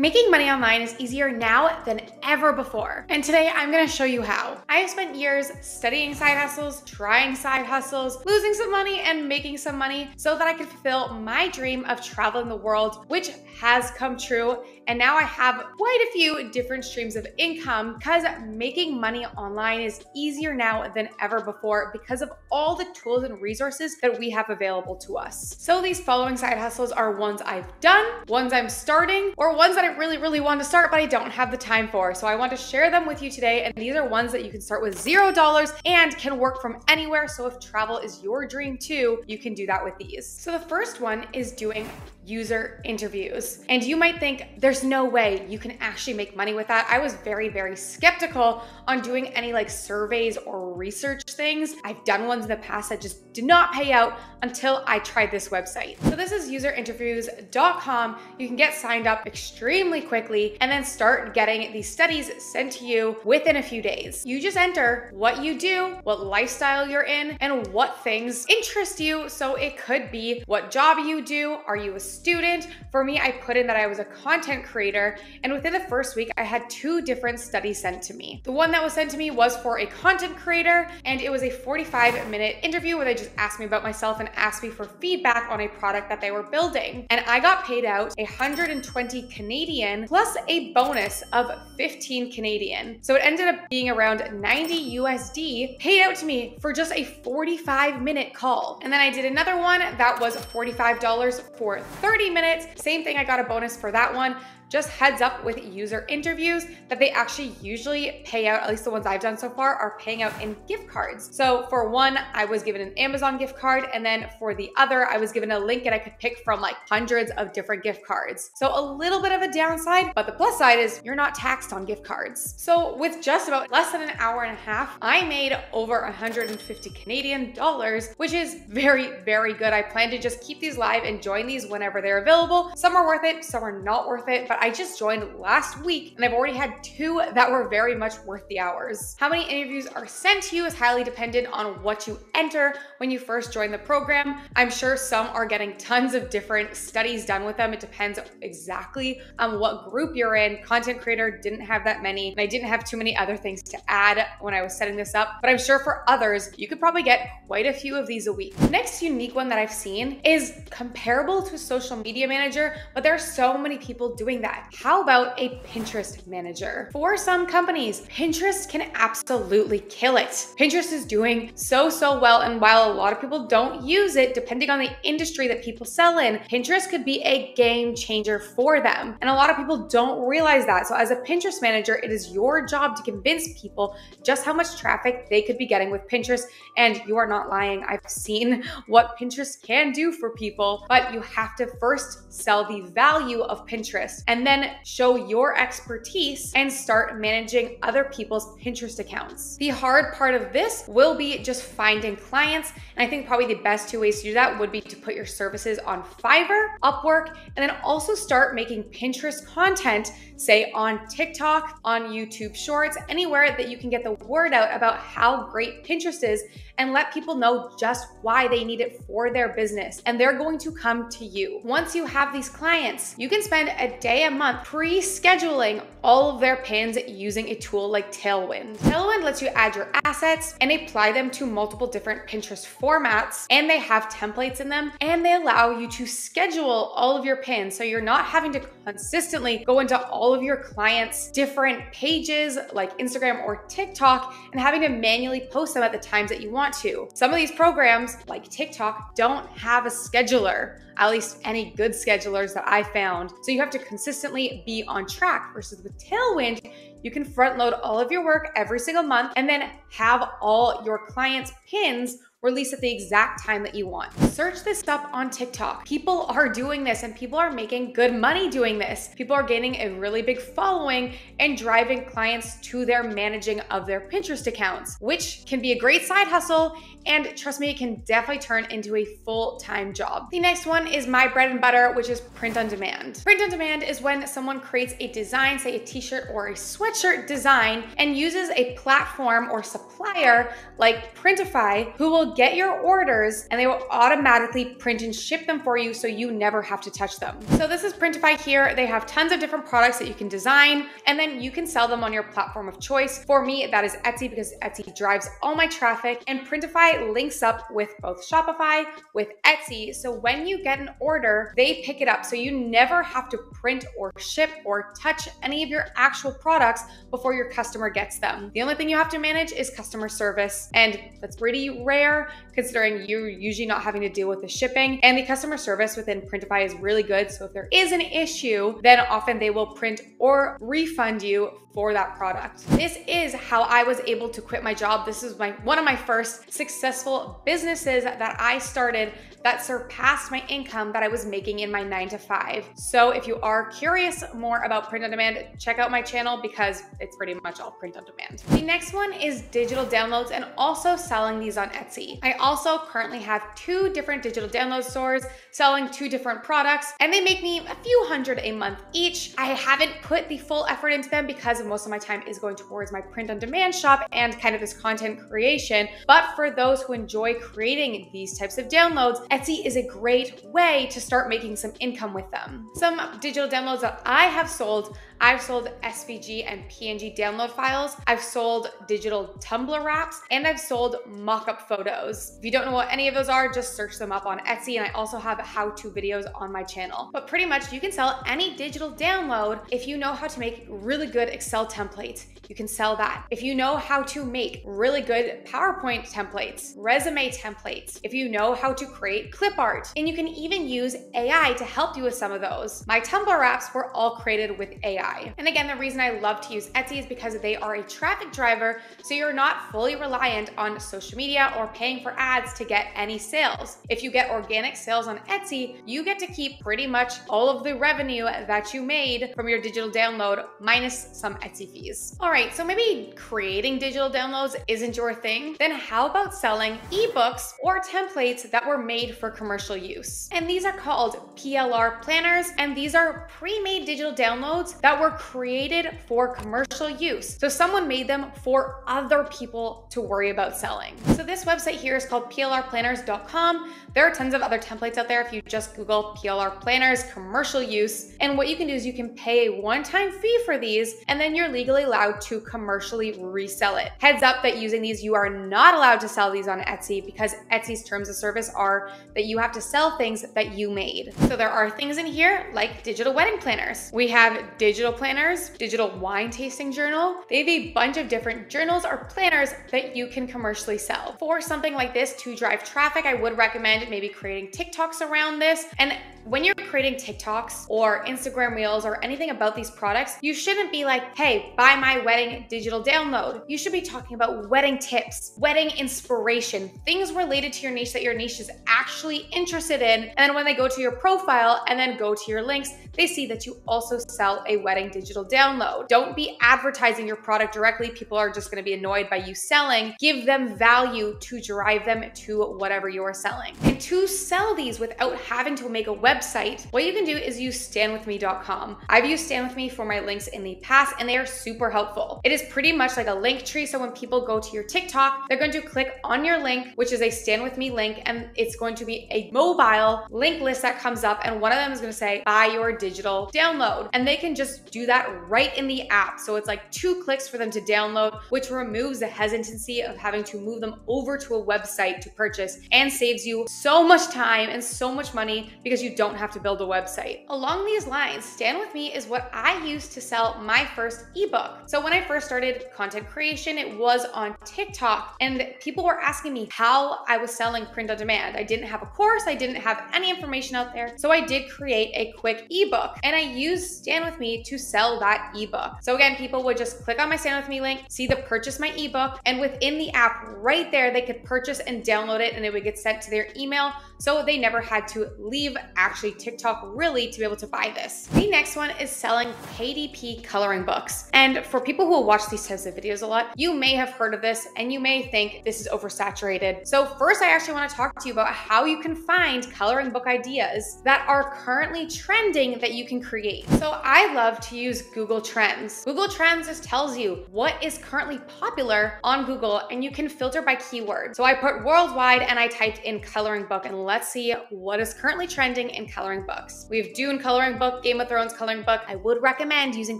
Making money online is easier now than ever before. And today I'm gonna show you how. I have spent years studying side hustles, trying side hustles, losing some money and making some money so that I could fulfill my dream of traveling the world, which has come true. And now I have quite a few different streams of income because making money online is easier now than ever before because of all the tools and resources that we have available to us. So these following side hustles are ones I've done, ones I'm starting, or ones that I really want to start, but I don't have the time for. So I want to share them with you today. And these are ones that you can start with $0 and can work from anywhere. So if travel is your dream too, you can do that with these. So the first one is doing user interviews. And you might think there's no way you can actually make money with that. I was very skeptical on doing any like surveys or research things. I've done ones in the past that just did not pay out until I tried this website. So this is userinterviews.com. You can get signed up extremely quickly and then start getting these studies sent to you within a few days. You just enter what you do, what lifestyle you're in, and what things interest you. So it could be what job you do. Are you a student? For me, I put in that I was a content creator, and within the first week, I had 2 different studies sent to me. The one that was sent to me was for a content creator, and it was a 45-minute interview where they just asked me about myself and asked me for feedback on a product that they were building. And I got paid out 120 Canadian plus a bonus of 15 Canadian. So it ended up being around 90 USD paid out to me for just a 45-minute call. And then I did another one that was $45 for 30 minutes. Same thing, I got a bonus for that one. Just heads up with user interviews that they actually usually pay out, at least the ones I've done so far, are paying out in gift cards. So for one, I was given an Amazon gift card, and then for the other, I was given a link and I could pick from like hundreds of different gift cards. So a little bit of a downside, but the plus side is you're not taxed on gift cards. So with just about less than an hour and a half, I made over 150 Canadian dollars, which is very good. I plan to just keep these live and join these whenever they're available. Some are worth it, some are not worth it, but I just joined last week and I've already had 2 that were very much worth the hours. How many interviews are sent to you is highly dependent on what you enter when you first join the program. I'm sure some are getting tons of different studies done with them. It depends exactly on what group you're in. Content creator didn't have that many, and I didn't have too many other things to add when I was setting this up, but I'm sure for others, you could probably get quite a few of these a week. Next unique one that I've seen is comparable to a social media manager, but there are so many people doing that. How about a Pinterest manager? For some companies, Pinterest can absolutely kill it. Pinterest is doing so well, and while a lot of people don't use it, depending on the industry that people sell in, Pinterest could be a game changer for them. And a lot of people don't realize that. So as a Pinterest manager, it is your job to convince people just how much traffic they could be getting with Pinterest. And you are not lying. I've seen what Pinterest can do for people, but you have to first sell the value of Pinterest and then show your expertise and start managing other people's Pinterest accounts. The hard part of this will be just finding clients. And I think probably the best 2 ways to do that would be to put your services on Fiverr, Upwork, and then also start making Pinterest content, say on TikTok, on YouTube Shorts, anywhere that you can get the word out about how great Pinterest is and let people know just why they need it for their business. And they're going to come to you. Once you have these clients, you can spend a day a month pre-scheduling all of their pins using a tool like Tailwind. Tailwind lets you add your assets and apply them to multiple different Pinterest formats, and they have templates in them, and they allow you to schedule all of your pins. So you're not having to consistently go into all of your clients' different pages like Instagram or TikTok and having to manually post them at the times that you want to. Some of these programs like TikTok don't have a scheduler, at least any good schedulers that I found. So you have to consistently be on track versus with Tailwind, you can front load all of your work every single month and then have all your clients' pins release at the exact time that you want. Search this up on TikTok. People are doing this and people are making good money doing this. People are gaining a really big following and driving clients to their managing of their Pinterest accounts, which can be a great side hustle. And trust me, it can definitely turn into a full-time job. The next one is my bread and butter, which is print on demand. Print on demand is when someone creates a design, say a t-shirt or a sweatshirt design, and uses a platform or supplier like Printify, who will will get your orders and they will automatically print and ship them for you so you never have to touch them. So this is Printify here. They have tons of different products that you can design and then you can sell them on your platform of choice. For me, that is Etsy because Etsy drives all my traffic, and Printify links up with both Shopify, with Etsy. So when you get an order, they pick it up. So you never have to print or ship or touch any of your actual products before your customer gets them. The only thing you have to manage is customer service, and that's pretty rare considering you're usually not having to deal with the shipping, and the customer service within Printify is really good. So if there is an issue, then often they will print or refund you for that product. This is how I was able to quit my job. This is one of my first successful businesses that I started that surpassed my income that I was making in my 9-to-5. So if you are curious more about print on demand, check out my channel because it's pretty much all print on demand. The next one is digital downloads and also selling these on Etsy. I also currently have 2 different digital download stores selling 2 different products, and they make me a few hundred a month each. I haven't put the full effort into them because most of my time is going towards my print on demand shop and kind of this content creation. But for those who enjoy creating these types of downloads, Etsy is a great way to start making some income with them. Some digital downloads that I have sold, I've sold SVG and PNG download files, I've sold digital Tumblr wraps, and I've sold mock-up photos. If you don't know what any of those are, just search them up on Etsy, and I also have how-to videos on my channel. But pretty much you can sell any digital download if you know how to make really good Excel templates. You can sell that. If you know how to make really good PowerPoint templates, resume templates, if you know how to create clip art, and you can even use AI to help you with some of those. My Tumblr wraps were all created with AI. And again, the reason I love to use Etsy is because they are a traffic driver, so you're not fully reliant on social media or paying for ads to get any sales. If you get organic sales on Etsy, you get to keep pretty much all of the revenue that you made from your digital download minus some Etsy fees. All right, so maybe creating digital downloads isn't your thing, then how about selling ebooks or templates that were made for commercial use? And these are called PLR planners, and these are pre-made digital downloads that were created for commercial use. So someone made them for other people to worry about selling. So this website here is called plrplanners.com. There are tons of other templates out there if you just Google PLR planners commercial use. And what you can do is you can pay a one-time fee for these, and then you're legally allowed to commercially resell it. Heads up that using these, you are not allowed to sell these on Etsy because Etsy's terms of service are that you have to sell things that you made. So there are things in here like digital wedding planners. We have digital planners, digital wine tasting journal. They have a bunch of different journals or planners that you can commercially sell. For something like this to drive traffic, I would recommend maybe creating TikToks around this. And when you're creating TikToks or Instagram Reels or anything about these products, you shouldn't be like, hey, buy my wedding digital download. You should be talking about wedding tips, wedding inspiration, things related to your niche that your niche is actually interested in. And then when they go to your profile and then go to your links, they see that you also sell a wedding digital download. Don't be advertising your product directly. People are just going to be annoyed by you selling. Give them value to drive them to whatever you're selling. And to sell these without having to make a website, what you can do is use standwithme.com. I've used Stand With Me for my links in the past, and they are super helpful. It is pretty much like a link tree. So when people go to your TikTok, they're going to click on your link, which is a Stand With Me link, and it's going to be a mobile link list that comes up, and one of them is going to say, buy your digital download. And they can just do that right in the app. So it's like 2 clicks for them to download, which removes the hesitancy of having to move them over to a website to purchase and saves you so much time and so much money because you don't have to build a website. Along these lines, Stand With Me is what I used to sell my first ebook. So when I first started content creation, it was on TikTok, and people were asking me how I was selling print on demand. I didn't have a course, I didn't have any information out there. So I did create a quick ebook, and I used Stand With Me to sell that ebook. So again, people would just click on my Stand With Me link, see the purchase my ebook, and within the app right there, they could purchase and download it, and it would get sent to their email email, so they never had to leave actually TikTok really to be able to buy this. The next one is selling KDP coloring books. And for people who will watch these types of videos a lot, you may have heard of this and you may think this is oversaturated. So first, I actually want to talk to you about how you can find coloring book ideas that are currently trending that you can create. So I love to use Google Trends. Google Trends just tells you what is currently popular on Google, and you can filter by keyword. So I put worldwide and I typed in coloring book, and let's see what is currently trending in coloring books. We have Dune coloring book, Game of Thrones coloring book. I would recommend using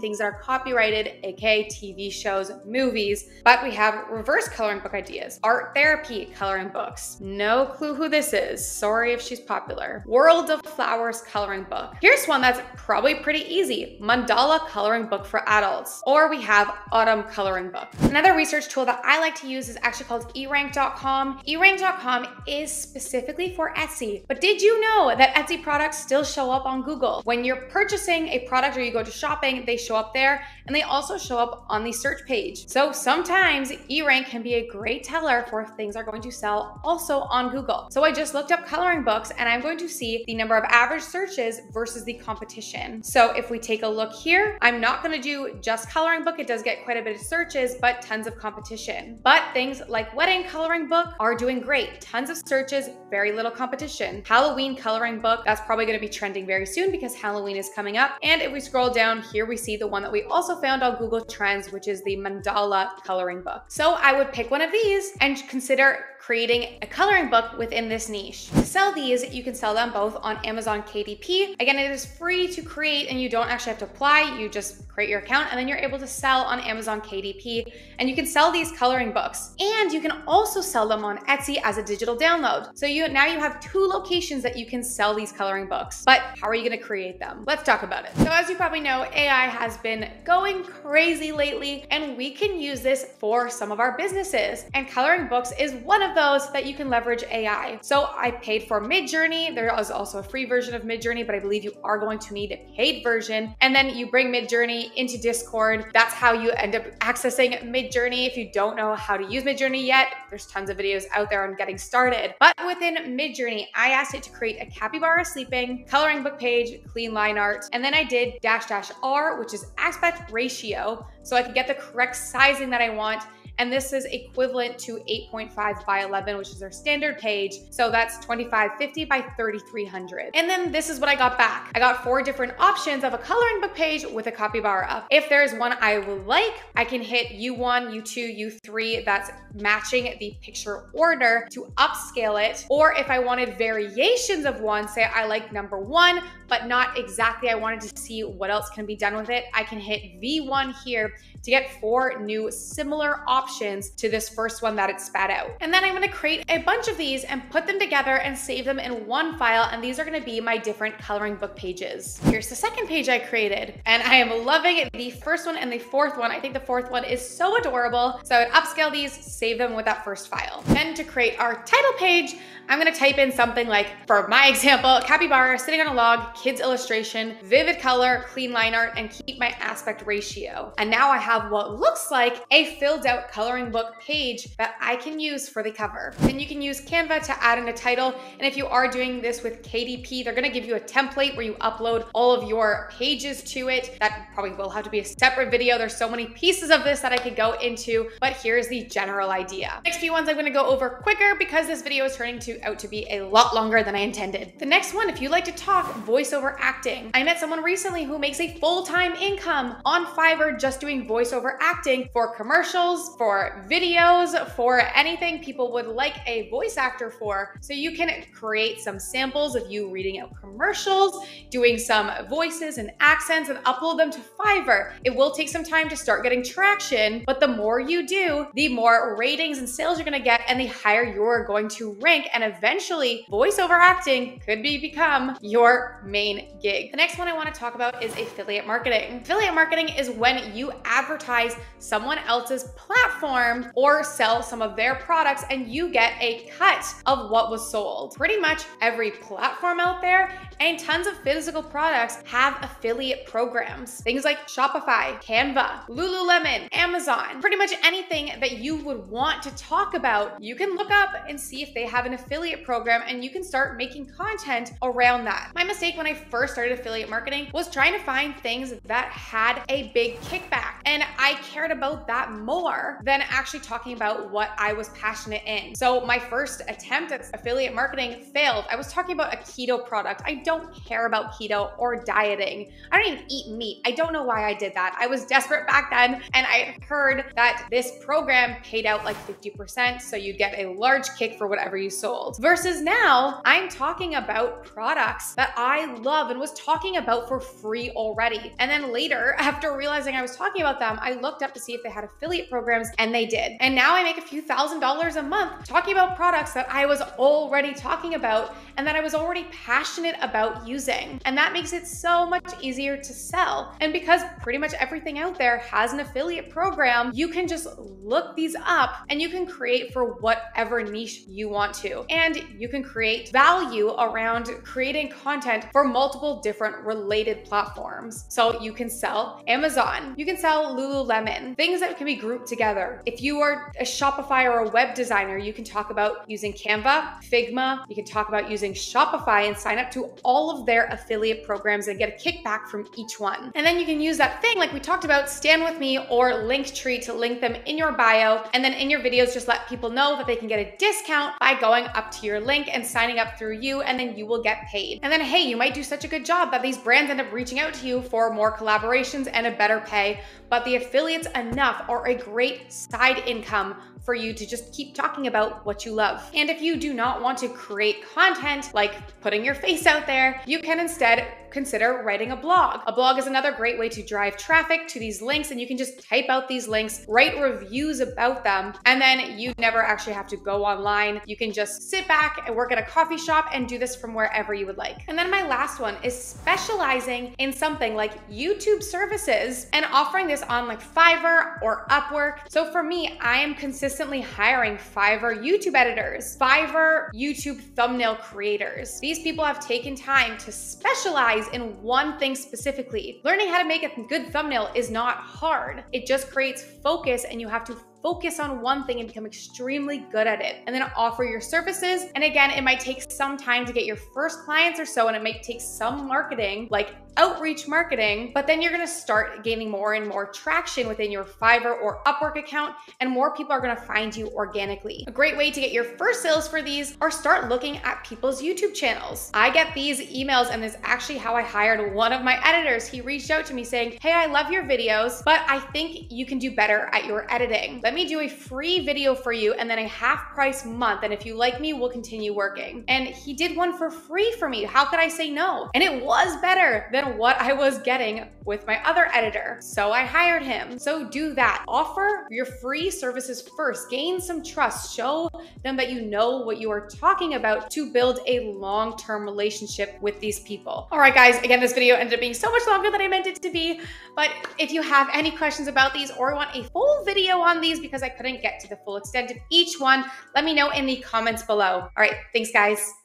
things that are copyrighted, aka TV shows, movies, but we have reverse coloring book ideas. Art therapy coloring books. No clue who this is. Sorry if she's popular. World of Flowers coloring book. Here's one that's probably pretty easy. Mandala coloring book for adults. Or we have autumn coloring book. Another research tool that I like to use is actually called erank.com. erank.com is specifically for Etsy. But did you know that Etsy products still show up on Google? When you're purchasing a product or you go to shopping, they show up there, and they also show up on the search page. So sometimes eRank can be a great teller for if things are going to sell also on Google. So I just looked up coloring books, and I'm going to see the number of average searches versus the competition. So if we take a look here, I'm not going to do just coloring book. It does get quite a bit of searches, but tons of competition. But things like wedding coloring book are doing great. Tons of searches, very little competition. Halloween coloring book, that's probably going to be trending very soon because Halloween is coming up. And if we scroll down here, we see the one that we also found on Google Trends, which is the mandala coloring book. So I would pick one of these and consider creating a coloring book within this niche. To sell these, you can sell them both on Amazon KDP. Again, it is free to create and you don't actually have to apply. You just create your account and then you're able to sell on Amazon KDP, and you can sell these coloring books. And you can also sell them on Etsy as a digital download. So now you have two locations that you can sell these coloring books. But how are you going to create them? Let's talk about it. So as you probably know, AI has been going crazy lately, and we can use this for some of our businesses. And coloring books is one of those that you can leverage AI. So I paid for Midjourney. There is also a free version of Midjourney, but I believe you are going to need a paid version. And then you bring Midjourney into Discord. That's how you end up accessing Midjourney. If you don't know how to use Midjourney yet, there's tons of videos out there on getting started. But within Midjourney, I asked it to create a capybara sleeping, coloring book page, clean line art, and then I did --R, which is aspect ratio, so I could get the correct sizing that I want. And this is equivalent to 8.5 by 11, which is their standard page. So that's 2550 by 3300. And then this is what I got back. I got 4 different options of a coloring book page with a capybara. If there's one I would like, I can hit U1, U2, U3, that's matching the picture order to upscale it. Or if I wanted variations of one, say I like number 1, but not exactly, I wanted to see what else can be done with it, I can hit V1 here to get 4 new similar options to this first one that it spat out. And then I'm gonna create a bunch of these and put them together and save them in one file, and these are gonna be my different coloring book pages. Here's the second page I created, and I am loving the first one and the fourth one. I think the fourth one is so adorable, so I would upscale these, save them with that first file. Then to create our title page, I'm gonna type in something like, for my example, capybara sitting on a log, kids illustration, vivid color, clean line art, and keep my aspect ratio. And now I have what looks like a filled out coloring book page that I can use for the cover. Then you can use Canva to add in a title. And if you are doing this with KDP, they're gonna give you a template where you upload all of your pages to it. That probably will have to be a separate video. There's so many pieces of this that I could go into, but here's the general idea. Next few ones I'm gonna go over quicker because this video is turning out to be a lot longer than I intended. The next one, if you like to talk voiceover acting, I met someone recently who makes a full-time income on Fiverr just doing voiceover acting for commercials, for videos, for anything people would like a voice actor for. So you can create some samples of you reading out commercials, doing some voices and accents, and upload them to Fiverr. It will take some time to start getting traction, but the more you do, the more ratings and sales you're gonna get, and the higher you're going to rank, and eventually voiceover acting could become your main gig. The next one I want to talk about is affiliate marketing. Affiliate marketing is when you advertise someone else's platform or sell some of their products and you get a cut of what was sold. Pretty much every platform out there and tons of physical products have affiliate programs. Things like Shopify, Canva, Lululemon, Amazon, pretty much anything that you would want to talk about, you can look up and see if they have an affiliate affiliate program and you can start making content around that. My mistake when I first started affiliate marketing was trying to find things that had a big kickback. And I cared about that more than actually talking about what I was passionate in. So my first attempt at affiliate marketing failed. I was talking about a keto product. I don't care about keto or dieting. I don't even eat meat. I don't know why I did that. I was desperate back then, and I heard that this program paid out like 50%, so you'd get a large kick for whatever you sold. Versus now, I'm talking about products that I love and was talking about for free already. And then later, after realizing I was talking about them, I looked up to see if they had affiliate programs, and they did. And now I make a few $1,000s a month talking about products that I was already talking about and that I was already passionate about using. And that makes it so much easier to sell. And because pretty much everything out there has an affiliate program, you can just look these up and you can create for whatever niche you want to. And you can create value around creating content for multiple different related platforms. So you can sell Amazon, you can sell Lululemon, things that can be grouped together. If you are a Shopify or a web designer, you can talk about using Canva, Figma, you can talk about using Shopify and sign up to all of their affiliate programs and get a kickback from each one. And then you can use that thing like we talked about, Stand With Me or Linktree, to link them in your bio. And then in your videos, just let people know that they can get a discount by going up to your link and signing up through you, and then you will get paid. And then, hey, you might do such a good job that these brands end up reaching out to you for more collaborations and a better pay, but the affiliates enough are a great side income for you to just keep talking about what you love. And if you do not want to create content like putting your face out there, you can instead consider writing a blog. A blog is another great way to drive traffic to these links, and you can just type out these links, write reviews about them, and then you never actually have to go online. You can just sit back and work at a coffee shop and do this from wherever you would like. And then my last one is specializing in something like YouTube services and offering this on like Fiverr or Upwork. So for me, I am consistently hiring Fiverr YouTube editors, Fiverr YouTube thumbnail creators. These people have taken time to specialize in one thing specifically. Learning how to make a good thumbnail is not hard. It just creates focus, and you have to focus on one thing and become extremely good at it, and then offer your services. And again, it might take some time to get your first clients or so, and it might take some marketing, like outreach marketing, but then you're gonna start gaining more and more traction within your Fiverr or Upwork account, and more people are gonna find you organically. A great way to get your first sales for these are start looking at people's YouTube channels. I get these emails, and this is actually how I hired one of my editors. He reached out to me saying, hey, I love your videos, but I think you can do better at your editing. Let me do a free video for you and then a half price month. And if you like me, we'll continue working. And he did one for free for me. How could I say no? And it was better than what I was getting with my other editor. So I hired him. So do that. Offer your free services first. Gain some trust. Show them that you know what you are talking about to build a long-term relationship with these people. All right, guys, again, this video ended up being so much longer than I meant it to be. But if you have any questions about these or want a full video on these because I couldn't get to the full extent of each one, let me know in the comments below. All right, thanks, guys.